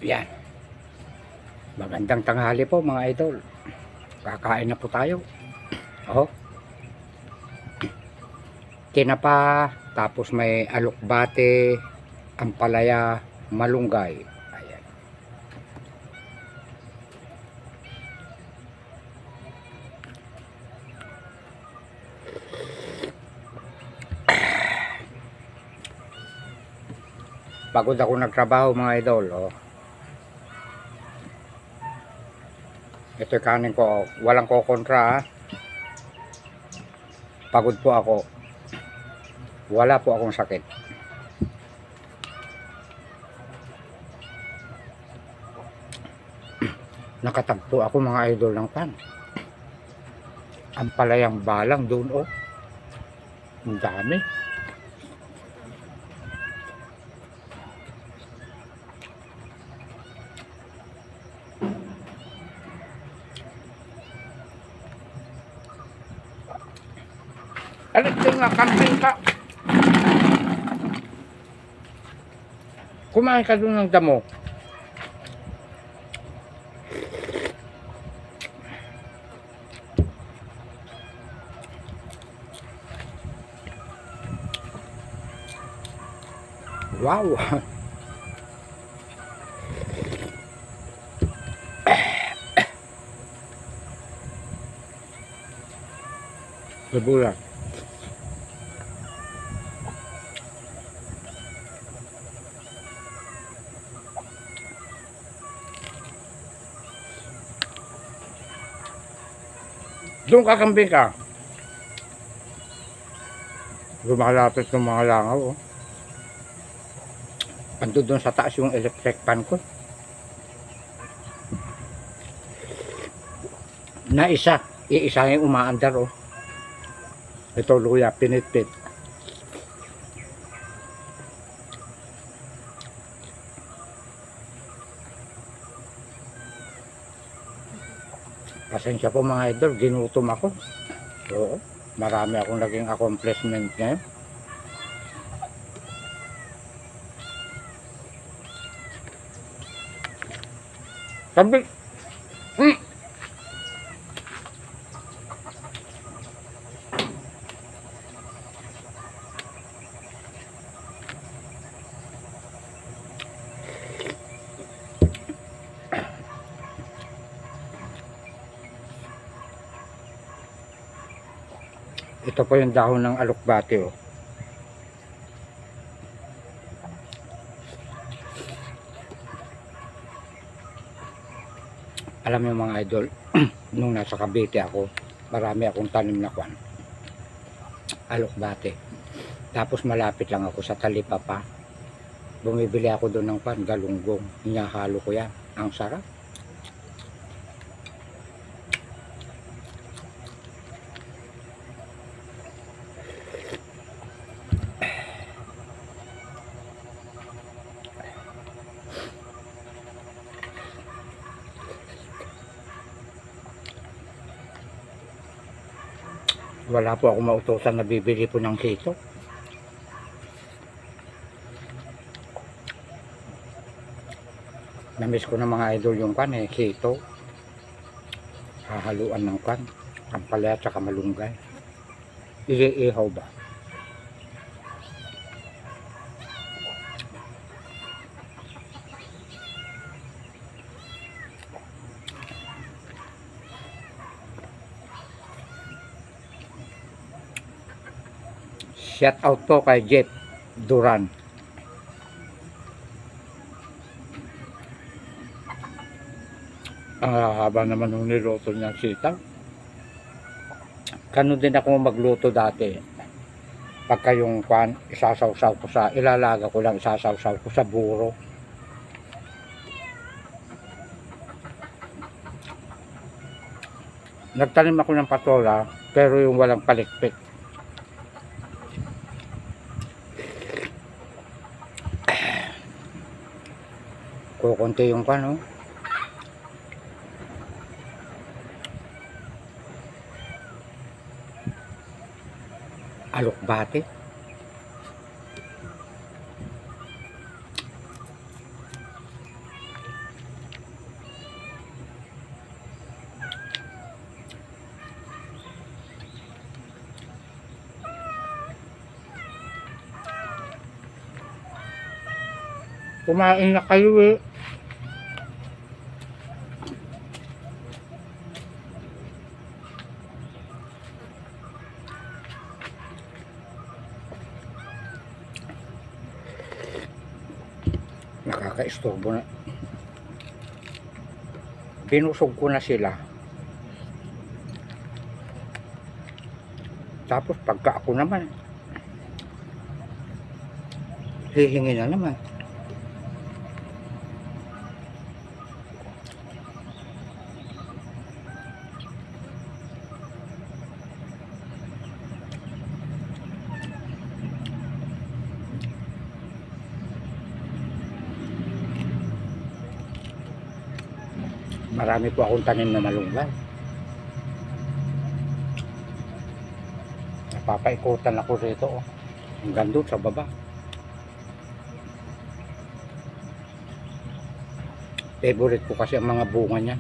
Yan. Magandang tanghali po mga idol. Kakain na po tayo. Oh, tinapa, tapos may alokbate, ampalaya, malunggay. Ayan. Pagod ako nagtrabaho mga idol. Oh. Ito yung kanin ko. Walang kokontra. Pagod po ako. Wala po akong sakit. Nakatagpo ako mga idol ng pan. Ampalayang balang doon oh. Ang dami. Alit nga, kambing ka. Kumain ka doon ng damo. Wow. Lebulan. Doon kakambing ka. Lumalapit ng mga langaw. Oh. Ando doon sa taas yung electric pan ko. Na isa. Iisa yung umaandar. Oh. Ito luya, pinitpit. Pasensya po mga idol, ginutom ako. Oo, marami akong naging accomplishment ngayon. Sabi, ito po yung dahon ng alokbate. Oh. Alam mo mga idol, nung nasa Cavite ako, marami akong tanim na kwan. Alokbate. Tapos malapit lang ako sa Talipapa. Bumibili ako doon ng kwan, galunggong. Hinahalo ko yan. Ang sarap. Wala po ako mautosan na bibili po ng hito. Namiss ko na mga idol yung kan eh, hito. Hahaluan ng kan, ampalaya at saka malunggay. Iihaw ba? Shout out po kay Jeff Duran. Ang haba naman nung niluto niya sitaw. Kano din ako magluto dati. Pagka yung kwan, isasawsaw ko sa, ilalaga ko lang, isasawsaw ko sa buro. Nagtanim ako ng patola, pero yung walang palikpik. Kukunti yung kwan, oh. Alokbate. Kumain na kayo eh. Nakaka-istorbo na. Binusog ko na sila. Tapos pagka ako naman, hihingi na naman. Marami po akong tanim na malunggay. Napapaikutan ako rito. Oh. Hanggang doon sa baba. Favorite ko kasi ang mga bunga niya.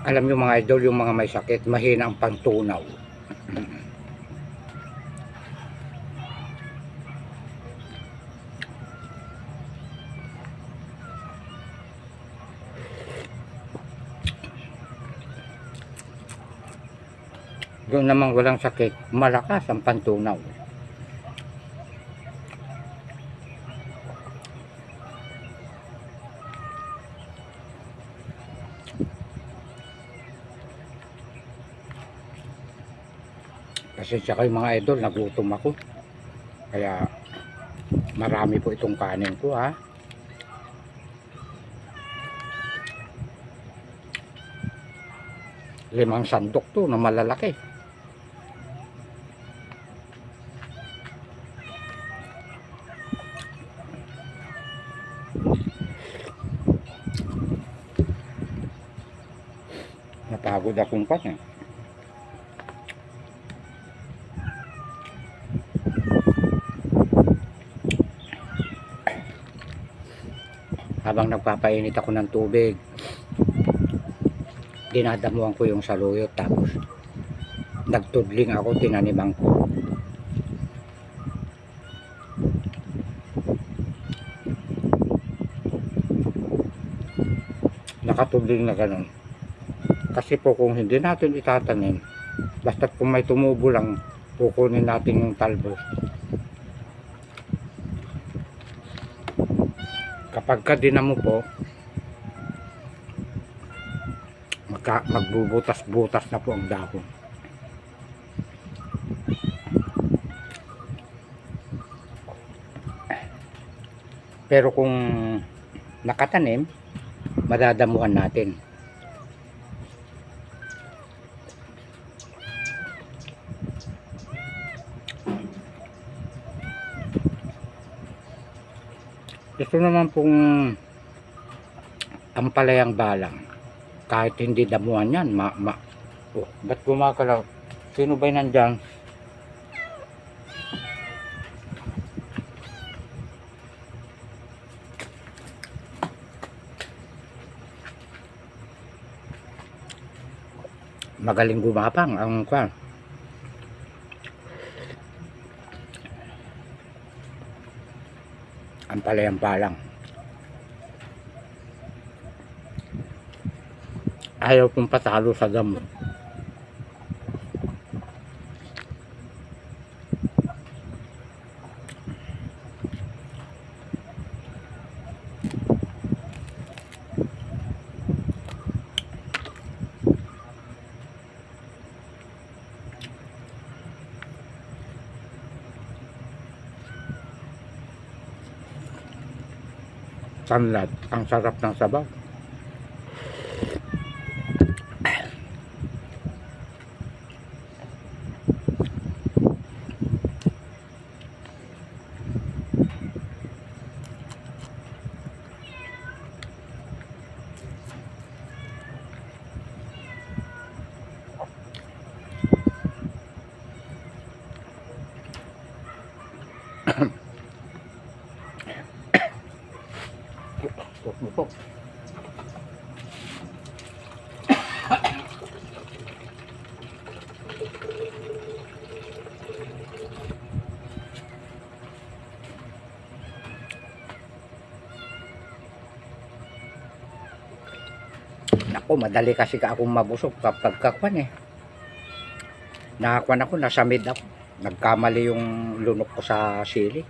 Alam nyo mga idol, yung mga may sakit, mahina ang pantunaw. Yung namang walang sakit, malakas ang pantunaw. Pasensya kayo mga idol, nagutom ako. Kaya marami po itong kanin ko ha. Limang sandok to na malalaki. Napagod akong pa eh. Habang nagpapainit ako ng tubig, dinadamuhan ko yung saluyot, tapos nagtudling ako, tinaniman ko. Nakatudling na ganun. Kasi po kung hindi natin itatanim, basta't kung may tumubo lang, kukunin natin yung talbos. Kapag ka dinamo po, magbubutas-butas na po ang dahon. Pero kung nakatanim, madadamuhan natin. Ito naman pong ampalayang balang, kahit hindi damuhan yan, oh, ba't gumakalaw? Sino ba'y nandyan? Magaling gumapang ang kwan. Ampalayang balang. Ayaw kong patalo sa gamot. Tanlad, ang sarap ng sabaw. po. Ako, madali kasi ka akong mabusog kapag kakwan eh. Nakakwan ako, nasa mid ako. Nagkamali yung lunok ko sa sili.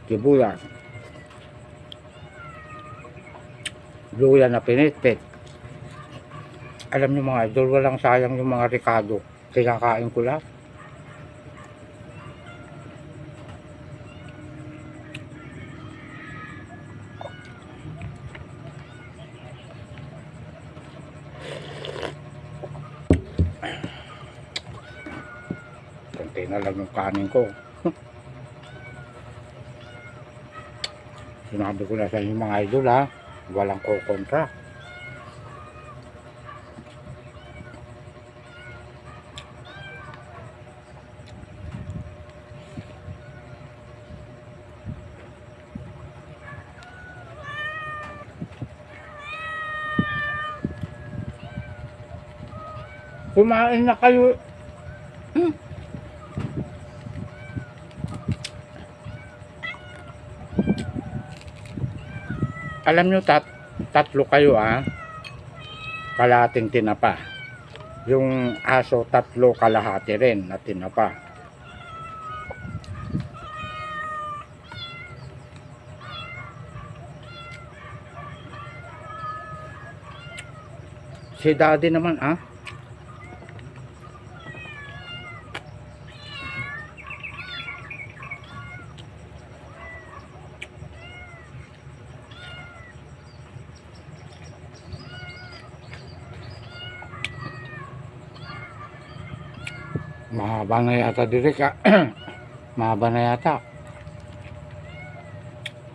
Kibuya. Luya na pinitpit. Alam niyo mga idol, walang sayang yung mga Ricardo. Kinakain ko lahat. Kunti na lang yung kanin ko. Sinabi ko na sa inyo mga idol ha, walang kukontra. Kumain na kayo. Alam nyo, tatlo kayo kalahating tinapa. Yung aso, tatlo kalahati rin na tinapa. Si daddy naman mahaba na yata direk mahaba na yata.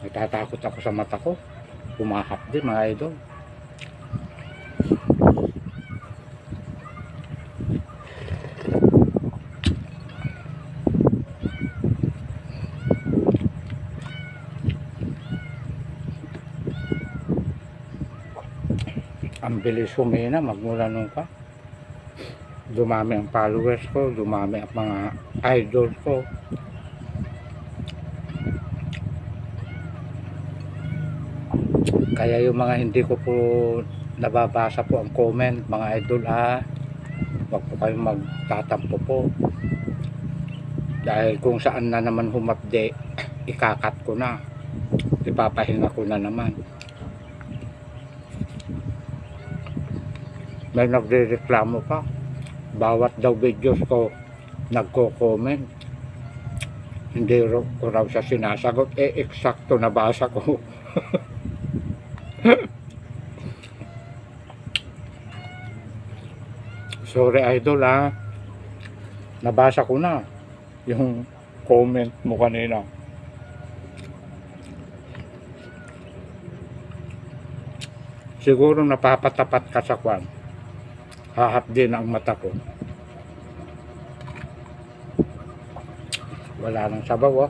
Natatakot ako sa mata ko. Pumahap din mga idol. Ang bilis humina magmula nung dumami ang followers ko, dumami ang mga idol ko. Kaya yung mga hindi ko po nababasa po ang comment, mga idol wag po kayong magtatampo po. Dahil kung saan na naman humapde, ikakat ko na. Ipapahinga ko na naman. May nagre-reklamo pa. Bawat daw videos ko nagko-comment, hindi ko raw siya sinasagot. Eksakto nabasa ko. Sorry idol nabasa ko na yung comment mo kanina. Siguro napapatapat ka sa kwan. Hahap din ang mata ko. Wala nang sabaw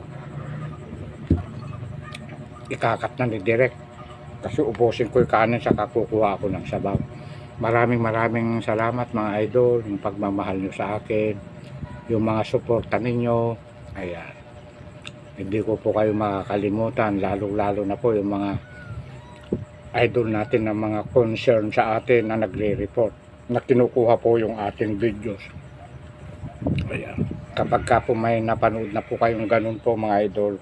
ikakat na ni direct kasi ubusin ko yung kanin sa kakukuha ko ng sabaw. Maraming salamat mga idol, yung pagmamahal nyo sa akin, yung mga suporta ninyo. Ayan, hindi ko po kayo makakalimutan, lalo na po yung mga idol natin na mga concern sa atin na nagre-report, na kinukuha po yung ating videos. Ayan, kapag ka po may napanood na po kayong ganun po mga idol,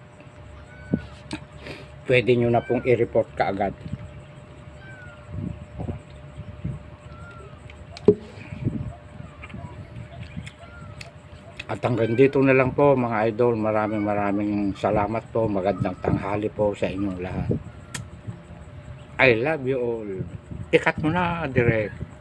pwede nyo na pong i-report kaagad. At hanggang dito na lang po mga idol, maraming salamat po, magandang tanghali po sa inyong lahat. I love you all. Ikat mo na direct.